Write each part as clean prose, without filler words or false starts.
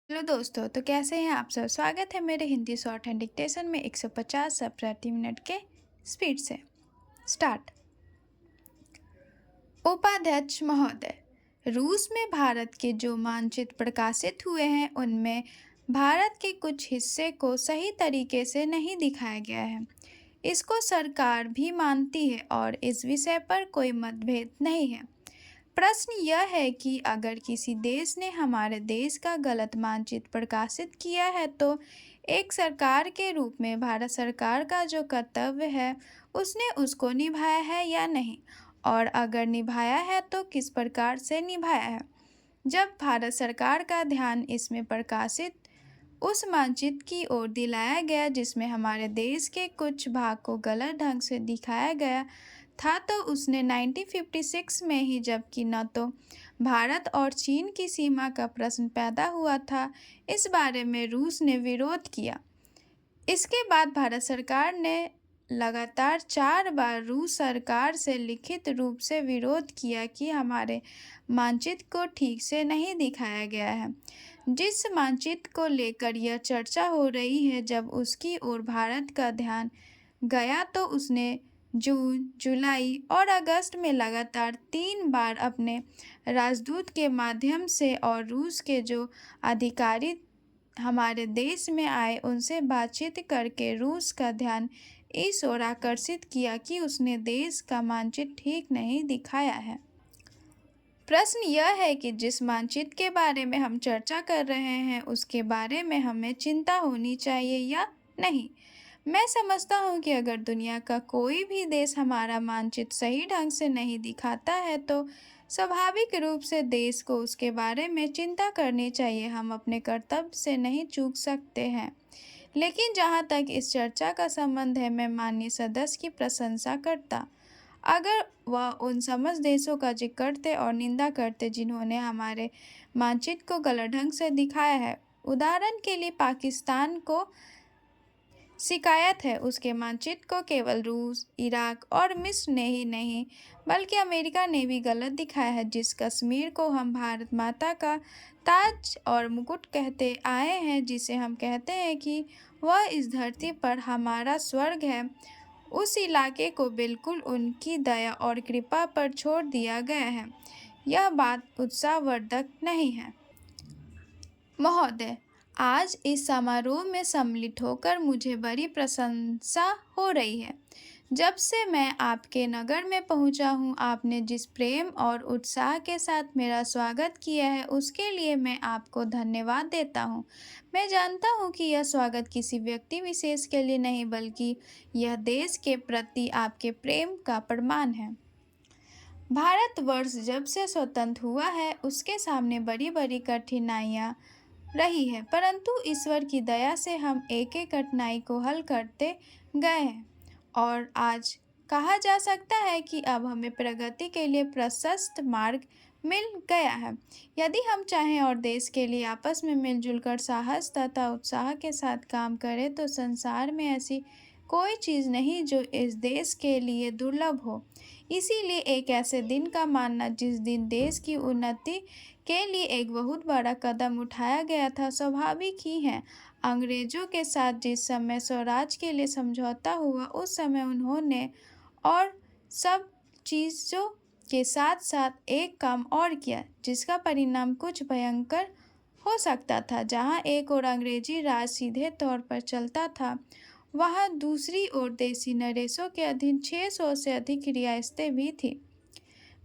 Hello दोस्तों, तो कैसे हैं आप सब। स्वागत है मेरे हिंदी शॉर्ट हैंड डिक्टेशन में 150 शब्द प्रति मिनट के स्पीड से। स्टार्ट। उपाध्यक्ष महोदय, रूस में भारत के जो मानचित्र प्रकाशित हुए हैं उनमें भारत के कुछ हिस्से को सही तरीके से नहीं दिखाया गया है। इसको सरकार भी मानती है और इस विषय पर कोई मतभेद नहीं है। प्रश्न यह है कि अगर किसी देश ने हमारे देश का गलत मानचित्र प्रकाशित किया है तो एक सरकार के रूप में भारत सरकार का जो कर्तव्य है उसने उसको निभाया है या नहीं, और अगर निभाया है तो किस प्रकार से निभाया है। जब भारत सरकार का ध्यान इसमें प्रकाशित उस मानचित्र की ओर दिलाया गया जिसमें हमारे देश के कुछ भाग को गलत ढंग से दिखाया गया था, तो उसने 1956 में ही, जबकि न तो भारत और चीन की सीमा का प्रश्न पैदा हुआ था, इस बारे में रूस ने विरोध किया। इसके बाद भारत सरकार ने लगातार 4 बार रूस सरकार से लिखित रूप से विरोध किया कि हमारे मानचित्र को ठीक से नहीं दिखाया गया है। जिस मानचित्र को लेकर यह चर्चा हो रही है, जब उसकी ओर भारत का ध्यान गया तो उसने जून, जुलाई और अगस्त में लगातार 3 बार अपने राजदूत के माध्यम से और रूस के जो अधिकारी हमारे देश में आए उनसे बातचीत करके रूस का ध्यान इस ओर आकर्षित किया कि उसने देश का मानचित्र ठीक नहीं दिखाया है। प्रश्न यह है कि जिस मानचित्र के बारे में हम चर्चा कर रहे हैं उसके बारे में हमें चिंता होनी चाहिए या नहीं। मैं समझता हूँ कि अगर दुनिया का कोई भी देश हमारा मानचित्र सही ढंग से नहीं दिखाता है तो स्वाभाविक रूप से देश को उसके बारे में चिंता करनी चाहिए। हम अपने कर्तव्य से नहीं चूक सकते हैं। लेकिन जहाँ तक इस चर्चा का संबंध है, मैं माननीय सदस्य की प्रशंसा करता अगर वह उन समस्त देशों का जिक्र करते और निंदा करते जिन्होंने हमारे मानचित्र को गलत ढंग से दिखाया है। उदाहरण के लिए पाकिस्तान को शिकायत है उसके मानचित्र को केवल रूस, इराक और मिस्र ने ही नहीं बल्कि अमेरिका ने भी गलत दिखाया है। जिस कश्मीर को हम भारत माता का ताज और मुकुट कहते आए हैं, जिसे हम कहते हैं कि वह इस धरती पर हमारा स्वर्ग है, उस इलाके को बिल्कुल उनकी दया और कृपा पर छोड़ दिया गया है। यह बात उत्साहवर्धक नहीं है। महोदय, आज इस समारोह में सम्मिलित होकर मुझे बड़ी प्रशंसा हो रही है। जब से मैं आपके नगर में पहुंचा हूं, आपने जिस प्रेम और उत्साह के साथ मेरा स्वागत किया है उसके लिए मैं आपको धन्यवाद देता हूं। मैं जानता हूं कि यह स्वागत किसी व्यक्ति विशेष के लिए नहीं बल्कि यह देश के प्रति आपके प्रेम का प्रमाण है। भारतवर्ष जब से स्वतंत्र हुआ है उसके सामने बड़ी बड़ी कठिनाइयाँ रही है, परंतु ईश्वर की दया से हम एक एक कठिनाई को हल करते गए हैं और आज कहा जा सकता है कि अब हमें प्रगति के लिए प्रशस्त मार्ग मिल गया है। यदि हम चाहें और देश के लिए आपस में मिलजुल कर साहस तथा उत्साह के साथ काम करें तो संसार में ऐसी कोई चीज़ नहीं जो इस देश के लिए दुर्लभ हो। इसीलिए एक ऐसे दिन का मानना जिस दिन देश की उन्नति के लिए एक बहुत बड़ा कदम उठाया गया था स्वाभाविक ही है। अंग्रेजों के साथ जिस समय स्वराज के लिए समझौता हुआ उस समय उन्होंने और सब चीज़ों के साथ साथ एक काम और किया जिसका परिणाम कुछ भयंकर हो सकता था। जहाँ एक ओर अंग्रेजी राज सीधे तौर पर चलता था, वहाँ दूसरी ओर देसी नरेशों के अधीन 600 से अधिक रियासतें भी थीं।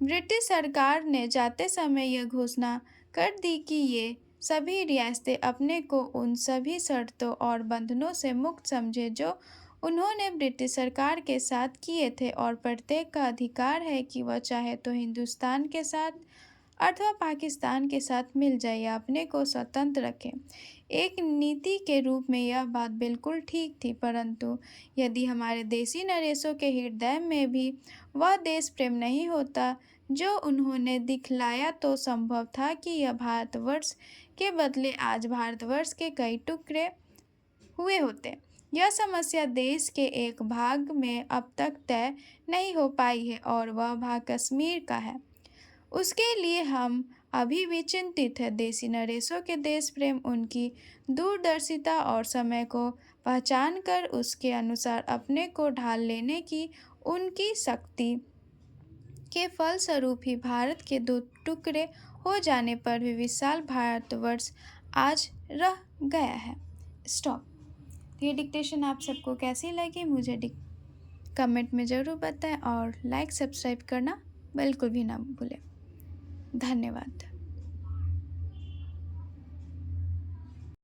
ब्रिटिश सरकार ने जाते समय यह घोषणा कर दी कि ये सभी रियासतें अपने को उन सभी शर्तों और बंधनों से मुक्त समझे जो उन्होंने ब्रिटिश सरकार के साथ किए थे, और प्रत्येक का अधिकार है कि वह चाहे तो हिंदुस्तान के साथ अथवा पाकिस्तान के साथ मिल जाए या अपने को स्वतंत्र रखे। एक नीति के रूप में यह बात बिल्कुल ठीक थी, परंतु यदि हमारे देसी नरेशों के हृदय में भी वह देश प्रेम नहीं होता जो उन्होंने दिखलाया तो संभव था कि यह भारतवर्ष के बदले आज भारतवर्ष के कई टुकड़े हुए होते। यह समस्या देश के एक भाग में अब तक तय नहीं हो पाई है और वह भाग कश्मीर का है। उसके लिए हम अभी भी चिंतित है। देसी नरेशों के देश प्रेम, उनकी दूरदर्शिता और समय को पहचान कर उसके अनुसार अपने को ढाल लेने की उनकी शक्ति के फलस्वरूप ही भारत के दो टुकड़े हो जाने पर भी विशाल भारतवर्ष आज रह गया है। स्टॉप। ये डिक्टेशन आप सबको कैसी लगी मुझे कमेंट में ज़रूर बताएं और लाइक सब्सक्राइब करना बिल्कुल भी ना भूलें। धन्यवाद।